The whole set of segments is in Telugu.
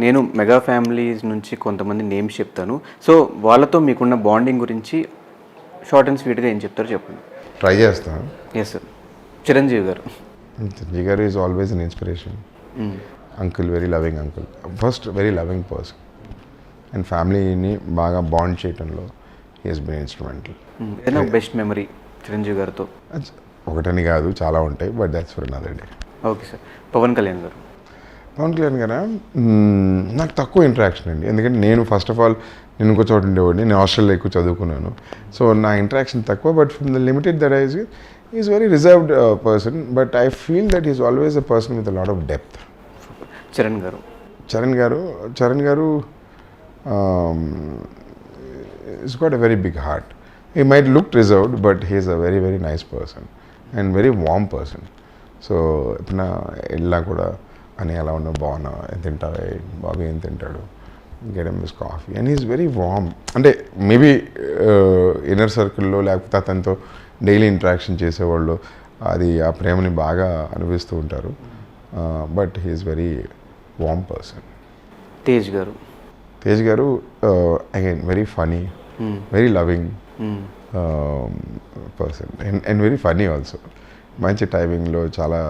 నేను మెగా ఫ్యామిలీస్ నుంచి కొంతమంది నేమ్స్ చెప్తాను. సో వాళ్ళతో మీకున్న బాండింగ్ గురించి షార్ట్ అండ్ స్వీట్గా ఏం చెప్తారో చెప్పండి. ట్రై చేస్తాను. Yes sir. Chiranjeevi garu. Chiranjeevi garu is always an inspiration. Uncle very loving uncle, first very loving person and ఫ్యామిలీని బాగా బాండ్ చేయడంలో హీస్ బీన్ ఇన్స్ట్రుమెంటల్. ఏదైనా బెస్ట్ మెమరీ చిరంజీవి గారితో? ఒకటని కాదు, చాలా ఉంటాయి, but that's for another day. Okay sir. Pawan Kalyan garu. Pawan Kalyan గారా, నాకు తక్కువ ఇంటరాక్షన్ అండి. ఎందుకంటే నేను ఫస్ట్ ఆఫ్ ఆల్ నేను ఇంకో చోట ఉండేవాడిని, నేను హాస్టల్లో ఎక్కువ చదువుకున్నాను. సో నా ఇంటరాక్షన్ తక్కువ, but from the limited that eyes is very reserved person, but I feel that is always a person with a lot of depth. Charan garu. Charan garu is got a very big heart. He might look reserved, but he is a very very nice person and very warm person. So ఎప్పుడైనా వెళ్ళా కూడా అని ఎలా ఉన్నా బాగున్నా, ఏం తింటావా బాబు, ఏం తింటాడు, get him this coffee, and is very warm. అంటే మేబీ ఇన్నర్ సర్కిల్లో లేకపోతే అతనితో డైలీ ఇంటరాక్షన్ చేసేవాళ్ళు అది ఆ ప్రేమని బాగా అనిపిస్తూ ఉంటారు. But he is very warm person. Tej గారు again very funny, very loving person and very funny also. మంచి టైమింగ్లో చాలా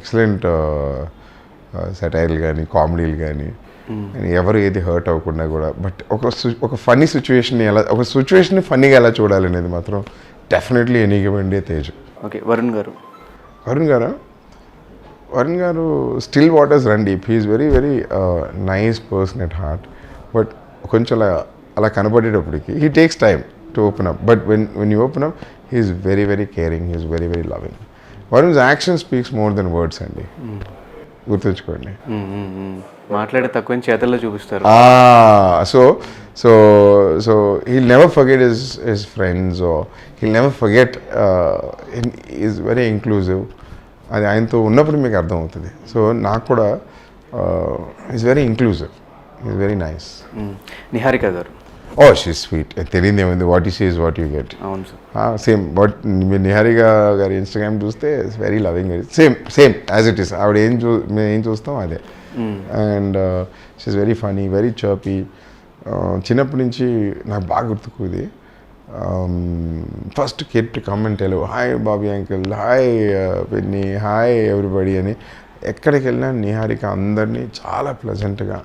ఎక్సలెంట్ సెటైర్లు కానీ కామెడీలు కానీ, ఎవరు ఏది హర్ట్ అవ్వకుండా కూడా, బట్ ఒక ఫన్నీ సిచ్యువేషన్ ఒక సిచ్యువేషన్ ఫన్నీగా ఎలా చూడాలనేది మాత్రం definitely any given day Tej. Okay. Varun గారు still waters run deep. He is very very nice person at heart, but కొంచెం అలా కనబడేటప్పటికి he takes time to open up, but when you open up he is very very caring, he is very very loving. Varun's action speaks more than words అండి, గుర్తుంచుకోండి. మాట్లాడే తక్కువ చేతల్లో చూపిస్తారు. So he'll never forget his friends, or he'll never forget, he is very inclusive. అది ఆయనతో ఉన్నప్పుడు మీకు అర్థమవుతుంది. సో నాకు కూడా is very inclusive, is very nice. Niharika గారు. She's sweet. తెలియదు ఏమైంది, what you see is what you get. అవును సార్. సేమ్ బట్ మీరు నిహారిక గారి ఇన్స్టాగ్రామ్ చూస్తే it's very loving, same as it is. ఆవిడ మేము ఏం చూస్తాం అదే. And she's very funny, very chirpy. చిన్నప్పటి నుంచి నాకు బాగా గుర్తుకుంది, first kid to come and tell hi Bobby uncle, hi పిన్ని, హాయ్ ఎవ్రీబడి అని. ఎక్కడికి వెళ్ళినా నిహారిక అందరినీ చాలా ప్లెజెంట్గా,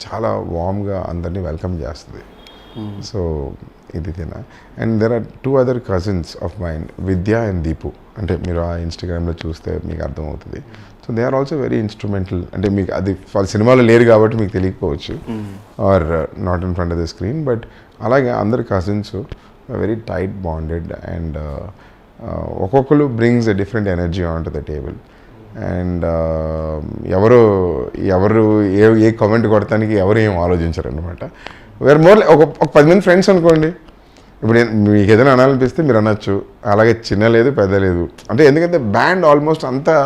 చాలా వామ్గా అందరినీ వెల్కమ్ చేస్తుంది. సో ఇది తినా. And there are 2 other cousins of mind, Vidya and Deepu. అంటే మీరు ఆ ఇన్స్టాగ్రామ్లో చూస్తే మీకు అర్థమవుతుంది. So they are also very instrumental. అంటే మీకు అది వాళ్ళ సినిమాలో లేరు కాబట్టి మీకు తెలియకపోవచ్చు, are not in front of the screen, but అలాగే అందరు cousins very tight bonded and ఒక్కొక్కరు brings a different energy on to the table. And ఎవరు ఏ కామెంట్ కొడటానికి ఎవరు ఏం ఆలోచించరు అనమాట. వేరే మోర్ ఒక 10 మంది ఫ్రెండ్స్ అనుకోండి, ఇప్పుడు మీకు ఏదైనా అనాలనిపిస్తే మీరు అనొచ్చు. అలాగే చిన్న లేదు పెద్ద లేదు. అంటే ఎందుకంటే బ్యాండ్ ఆల్మోస్ట్ అంతా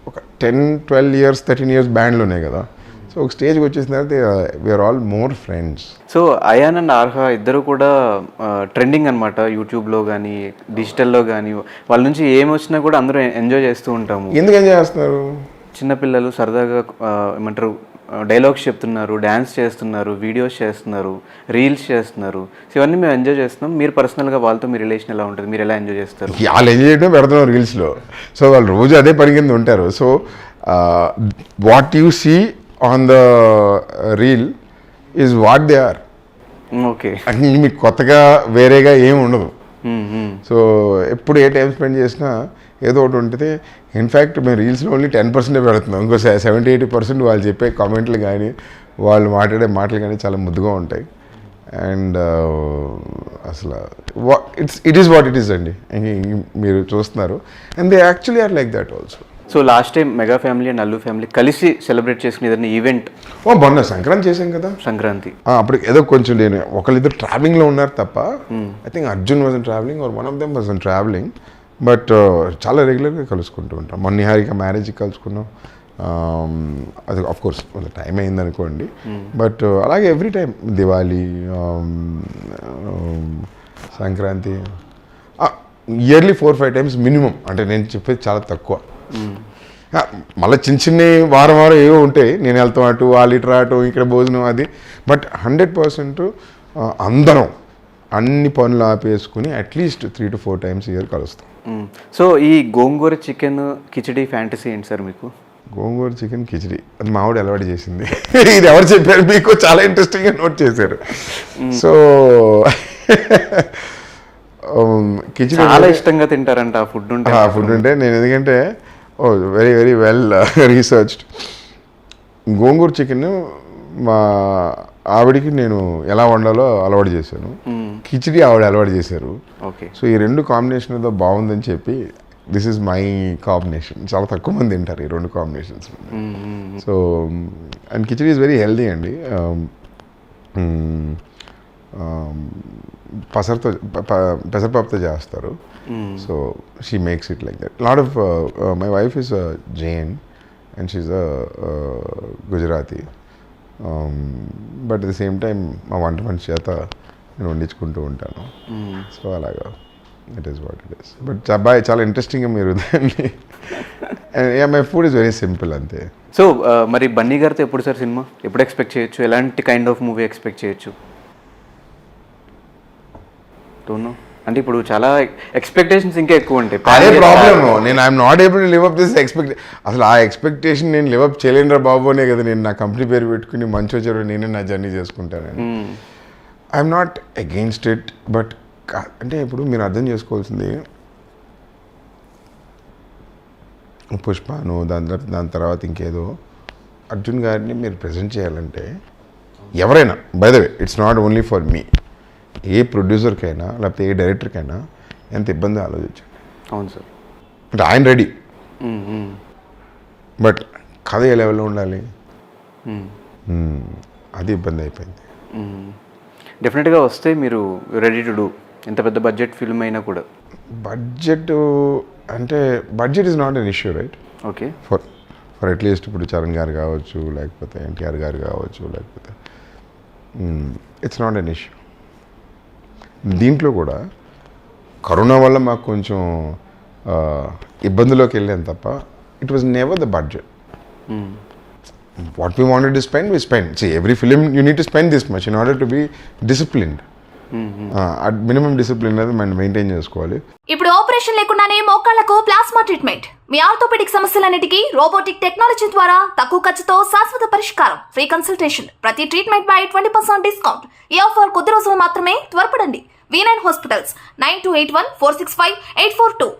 ఒక 10-12 years 13 years బ్యాండ్లోనే కదా. సో ఒక స్టేజ్కి వచ్చేసిన తర్వాత we are all more friends. So Ayaan and Arha ఇద్దరు కూడా ట్రెండింగ్ అనమాట, యూట్యూబ్లో కానీ డిజిటల్లో కానీ. వాళ్ళ నుంచి ఏమొచ్చినా కూడా అందరూ ఎంజాయ్ చేస్తూ ఉంటాము. ఎందుకు ఎంజాయ్ చేస్తున్నారు? చిన్నపిల్లలు సరదాగా ఏమంటారు, డైలాగ్స్ చెప్తున్నారు, డ్యాన్స్ చేస్తున్నారు, వీడియోస్ చేస్తున్నారు, రీల్స్ చేస్తున్నారు. సో ఇవన్నీ మేము ఎంజాయ్ చేస్తున్నాం. మీరు పర్సనల్గా వాళ్ళతో మీ రిలేషన్ ఎలా ఉంటుంది, మీరు ఎలా ఎంజాయ్ చేస్తారు? వాళ్ళు ఎంజాయ్ చేయడం పెడుతున్నారు రీల్స్లో. సో వాళ్ళు రోజు అదే పని కింద ఉంటారు. So what you see on the reel is what they are. Okay. అంటే మీకు కొత్తగా వేరేగా ఏమి ఉండదు. సో ఎప్పుడు ఏ టైం స్పెండ్ చేసినా ఏదో ఒకటి ఉంటుంది. ఇన్ఫ్యాక్ట్ మేము రీల్స్లో ఓన్లీ 10% పెడుతున్నాం. ఇంకో 70-80% వాళ్ళు చెప్పే కామెంట్లు కానీ వాళ్ళు మాట్లాడే మాటలు కానీ చాలా ముద్దుగా ఉంటాయి. అండ్ అసలు it is what it is అండి, మీరు చూస్తున్నారు. And they actually are like that also. So last time mega family and Allu family కలిసి సెలబ్రేట్ చేసుకునే ఏదైనా ఈవెంట్? మొన్న సంక్రాంతి చేసాం కదా. సంక్రాంతి అప్పుడు ఏదో కొంచెం నేను ఒకళ్ళిద్దరు ట్రావెలింగ్లో ఉన్నారు తప్ప, I think Arjun was travelling or one of them was travelling, but చాలా రెగ్యులర్గా కలుసుకుంటూ ఉంటాం. మొన్న నిహారిక మ్యారేజ్కి కలుసుకున్నాం. అది ఆఫ్కోర్స్ కొంత టైం అయింది అనుకోండి, బట్ అలాగే every time Diwali, Sankranti, yearly 4-5 times minimum. అంటే నేను చెప్పేది చాలా తక్కువ. మళ్ళీ చిన్న చిన్న వారం ఏవో ఉంటాయి, నేను వెళ్తాం అటు వాళ్ళు ఇటు రావటం ఇక్కడ భోజనం అది. బట్ 100% అందరం అన్ని పనులు ఆపేసుకుని అట్లీస్ట్ 3 to 4 times ఇయర్ కలుస్తాం. సో ఈ గోంగూర చికెన్ కిచడీ ఫ్యాంటసీ ఏంటి సార్ మీకు? గోంగూర చికెన్ కిచడీ అది మా ఆవిడ అలవాటు చేసింది. ఇది ఎవరు చెప్పారు మీకు? చాలా ఇంట్రెస్టింగ్గా నోట్ చేశారు. సో కిచడీ చాలా ఇష్టంగా తింటారంట ఆ ఫుడ్ ఉంటే. ఫుడ్ ఉంటే నేను ఎందుకంటే వెరీ వెరీ వెల్ రీసెర్చ్డ్. గోంగూర చికెన్ మా ఆవిడికి నేను ఎలా వండాలో అలవాటు చేశాను, కిచడీ ఆవిడ అలవాటు చేశారు. ఓకే. సో ఈ రెండు కాంబినేషన్ ఏదో బాగుందని చెప్పి దిస్ ఈజ్ మై కాంబినేషన్. చాలా తక్కువ మంది తింటారు ఈ రెండు combinations. So and khichdi is very healthy అండి. పెసరపప్పుతో చేస్తారు. So she makes it like that. Lot of my wife is Jain and she's Gujarati. But at the same time మా వంట మనిషి చేత నేను వండించుకుంటూ ఉంటాను. సో అలాగా it is what it is. But అబ్బాయి చాలా ఇంట్రెస్టింగ్గా మీరు దాన్ని my food is very simple అంతే. సో మరి బన్నీ గారితో ఎప్పుడు సార్ సినిమా ఎప్పుడు ఎక్స్పెక్ట్ చేయొచ్చు? ఎలాంటి కైండ్ ఆఫ్ మూవీ ఎక్స్పెక్ట్ చేయొచ్చు? డోంట్ నో, అంటే ఇప్పుడు చాలా ఎక్స్పెక్టేషన్స్ ఇంకా ఎక్కువ ఉంటాయి. అదే ప్రాబ్లమ్. నేను I'm not able to live up this అసలు ఆ ఎక్స్పెక్టేషన్ నేను లివ్ అప్ చేయలేనురా బాబు అనే కదా నేను నా కంపెనీ పేరు పెట్టుకుని మంచి చెడు నేనే నా జర్నీ చేసుకుంటాను. I'm not against it. But అంటే ఇప్పుడు మీరు అర్థం చేసుకోవాల్సింది, పుష్పను దాని తర్వాత ఇంకేదో అర్జున్ గారిని మీరు ప్రజెంట్ చేయాలంటే ఎవరైనా, by the way it's not only for me, ఏ ప్రొడ్యూసర్కైనా లేకపోతే ఏ డైరెక్టర్కైనా ఎంత ఇబ్బంది ఆలోచించండి. అవును సార్. అంటే ఆయన రెడీ, బట్ కథ ఏ లెవెల్లో ఉండాలి, అది ఇబ్బంది అయిపోయింది. డెఫినెట్గా వస్తే మీరు రెడీ టు డూ, ఎంత పెద్ద బడ్జెట్ ఫిల్మ్ అయినా కూడా. బడ్జెట్ అంటే budget is not an issue, right? Okay. For at least ఇప్పుడు చరణ్ గారు కావచ్చు, లేకపోతే ఎన్టీఆర్ గారు కావచ్చు, లేకపోతే ఇట్స్ నాట్ అన్ ఇష్యూ. దీంట్లో కూడా కరోనా వల్ల మాకు కొంచెం ఇబ్బందులోకి వెళ్ళాను తప్ప it was never the budget. What we wanted to spend we spend. See, every film you need to spend this much in order to be disciplined. Minimum discipline అనేది మనం మెయింటైన్ చేసుకోవాలి. ఇప్పుడు ఆపరేషన్ లేకుండానే మోకాళ్లకు ప్లాస్మా ట్రీట్మెంట్. మీ ఆర్థోపెడిక్ సమస్యలన్నిటికీ రోబోటిక్ టెక్నాలజీ ద్వారా తక్కువ ఖర్చుతో శాశ్వత పరిష్కారం. Free consultation. ప్రతి ట్రీట్మెంట్ పై 20% డిస్కౌంట్. ఈ ఆఫర్ కొద్ది రోజులు మాత్రమే. త్వరపడండి. V9 hospitals 9281465842.